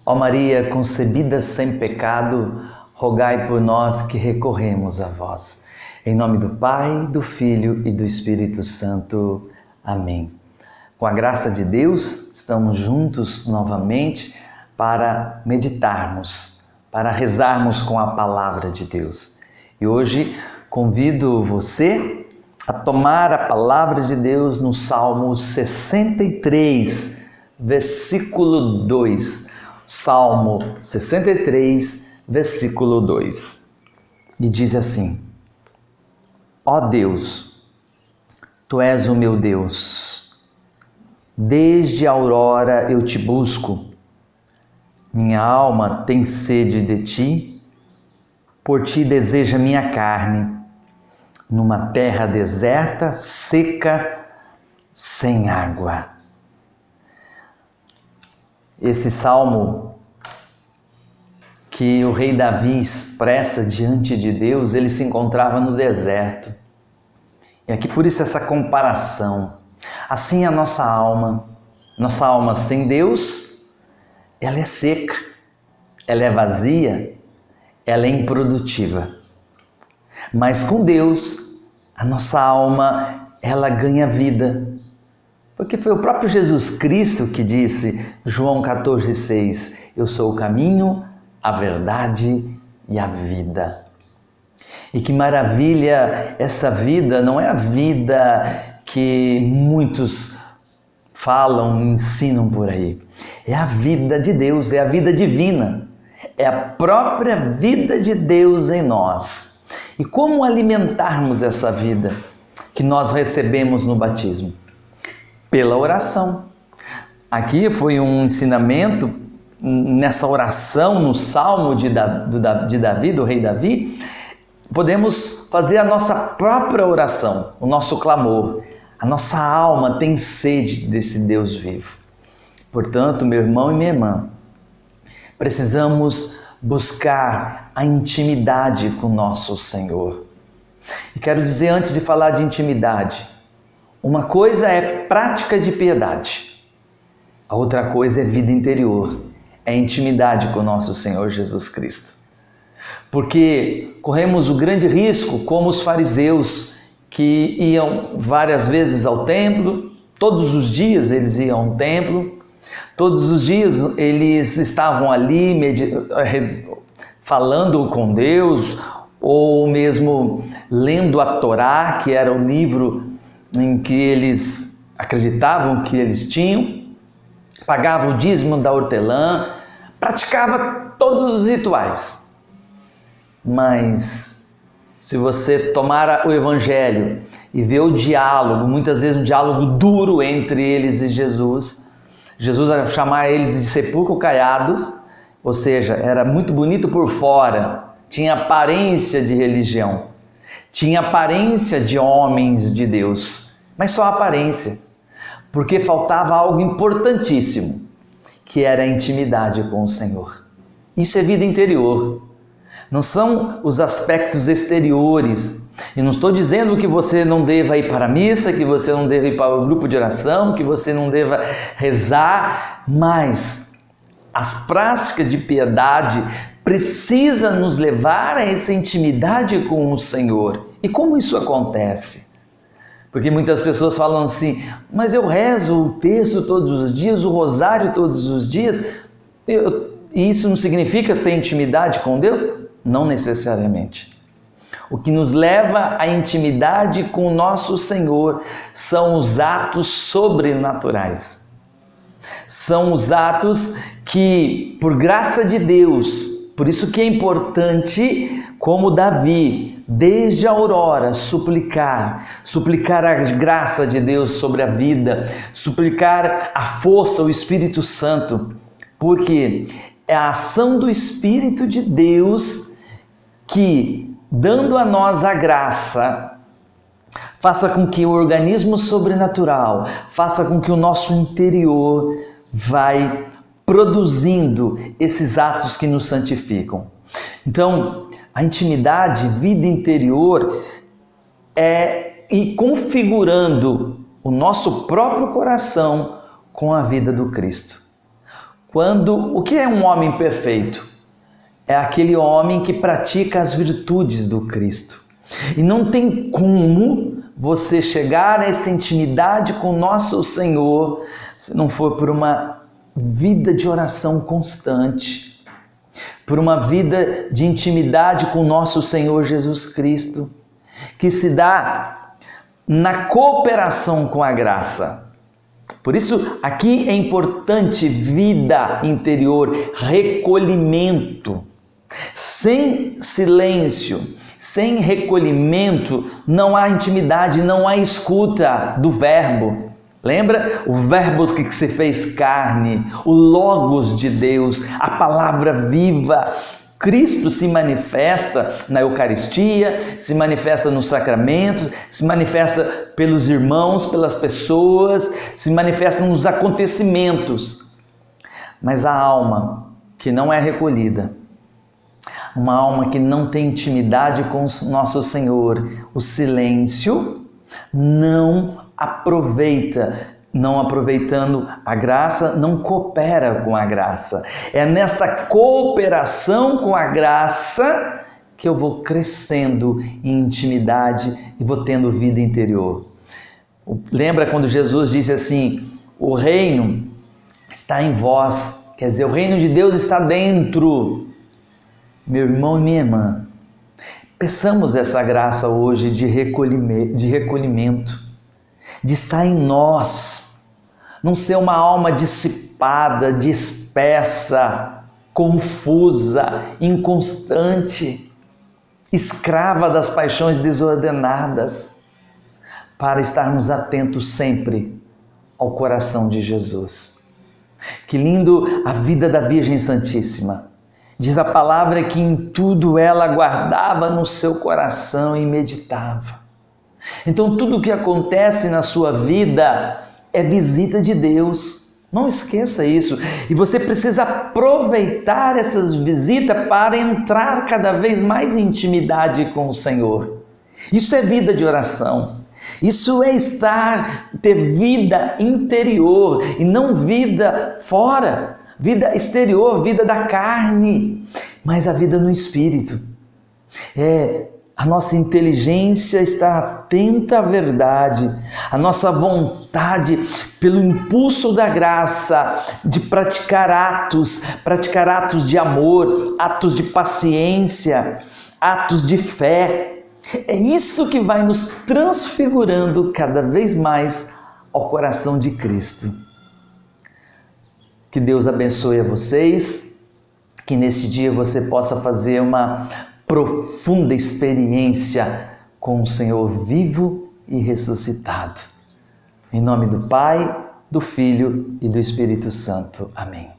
Ó Maria, concebida sem pecado, rogai por nós que recorremos a vós. Em nome do Pai, do Filho e do Espírito Santo. Amém. Com a graça de Deus, estamos juntos novamente para meditarmos, para rezarmos com a palavra de Deus. E hoje convido você a tomar a palavra de Deus no Salmo 63, versículo 2. Salmo 63, versículo 2. E diz assim: Ó Deus, Tu és o meu Deus, desde a aurora eu te busco, minha alma tem sede de Ti, por Ti deseja minha carne, numa terra deserta, seca, sem água. Esse salmo que o rei Davi expressa diante de Deus, ele se encontrava no deserto. E aqui por isso essa comparação. Assim a nossa alma sem Deus, ela é seca, ela é vazia, ela é improdutiva. Mas com Deus, a nossa alma, ela ganha vida. Porque foi o próprio Jesus Cristo que disse, João 14,6, eu sou o caminho, a verdade e a vida. E que maravilha, essa vida não é a vida que muitos falam, ensinam por aí. É a vida de Deus, é a vida divina. É a própria vida de Deus em nós. E como alimentarmos essa vida que nós recebemos no batismo? Pela oração. Aqui foi um ensinamento, nessa oração, no Salmo de Davi, do rei Davi, podemos fazer a nossa própria oração, o nosso clamor. A nossa alma tem sede desse Deus vivo. Portanto, meu irmão e minha irmã, precisamos buscar a intimidade com nosso Senhor. E quero dizer, antes de falar de intimidade, uma coisa é prática de piedade, a outra coisa é vida interior, é intimidade com nosso Senhor Jesus Cristo. Porque corremos o grande risco, como os fariseus, que iam várias vezes ao templo, todos os dias eles iam ao templo, todos os dias eles estavam ali falando com Deus, ou mesmo lendo a Torá, que era o livro em que eles acreditavam que eles tinham, pagava o dízimo da hortelã, praticava todos os rituais. Mas se você tomar o Evangelho e ver o diálogo, muitas vezes um diálogo duro entre eles e Jesus a chamar eles de sepulcro caiados, ou seja, era muito bonito por fora, tinha aparência de religião, tinha aparência de homens de Deus, mas só aparência, porque faltava algo importantíssimo, que era a intimidade com o Senhor. Isso é vida interior, não são os aspectos exteriores. E não estou dizendo que você não deva ir para a missa, que você não deva ir para o grupo de oração, que você não deva rezar, mas as práticas de piedade precisam nos levar a essa intimidade com o Senhor. E como isso acontece? Porque muitas pessoas falam assim, mas eu rezo o terço todos os dias, o rosário todos os dias, e isso não significa ter intimidade com Deus? Não necessariamente. O que nos leva à intimidade com o nosso Senhor são os atos sobrenaturais. São os atos que, por graça de Deus, por isso que é importante, como Davi, desde a aurora, suplicar a graça de Deus sobre a vida, suplicar a força, o Espírito Santo, porque é a ação do Espírito de Deus que, dando a nós a graça, faça com que o organismo sobrenatural, faça com que o nosso interior vai produzindo esses atos que nos santificam. Então, a intimidade, vida interior, é ir configurando o nosso próprio coração com a vida do Cristo. O que é um homem perfeito? É aquele homem que pratica as virtudes do Cristo. E não tem como você chegar a essa intimidade com nosso Senhor se não for por uma vida de oração constante, por uma vida de intimidade com nosso Senhor Jesus Cristo, que se dá na cooperação com a graça. Por isso, aqui é importante vida interior, recolhimento. Sem silêncio, sem recolhimento, não há intimidade, não há escuta do verbo. Lembra? O verbo que se fez carne, o Logos de Deus, a palavra viva. Cristo se manifesta na Eucaristia, se manifesta nos sacramentos, se manifesta pelos irmãos, pelas pessoas, se manifesta nos acontecimentos. Mas a alma que não é recolhida, uma alma que não tem intimidade com o nosso Senhor, o silêncio, não aproveitando a graça, não coopera com a graça. É nesta cooperação com a graça que eu vou crescendo em intimidade e vou tendo vida interior. Lembra quando Jesus disse assim, o reino está em vós, quer dizer, o reino de Deus está dentro. Meu irmão e minha irmã, peçamos essa graça hoje de recolhimento, de estar em nós, não ser uma alma dissipada, dispersa, confusa, inconstante, escrava das paixões desordenadas, para estarmos atentos sempre ao coração de Jesus. Que lindo a vida da Virgem Santíssima! Diz a palavra que em tudo ela guardava no seu coração e meditava. Então tudo o que acontece na sua vida é visita de Deus. Não esqueça isso. E você precisa aproveitar essas visitas para entrar cada vez mais em intimidade com o Senhor. Isso é vida de oração. Isso é ter vida interior e não vida fora. Vida exterior, vida da carne, mas a vida no Espírito. A nossa inteligência está atenta à verdade, a nossa vontade, pelo impulso da graça, de praticar atos de amor, atos de paciência, atos de fé. É isso que vai nos transfigurando cada vez mais ao coração de Cristo. Que Deus abençoe a vocês, que neste dia você possa fazer uma profunda experiência com o Senhor vivo e ressuscitado. Em nome do Pai, do Filho e do Espírito Santo. Amém.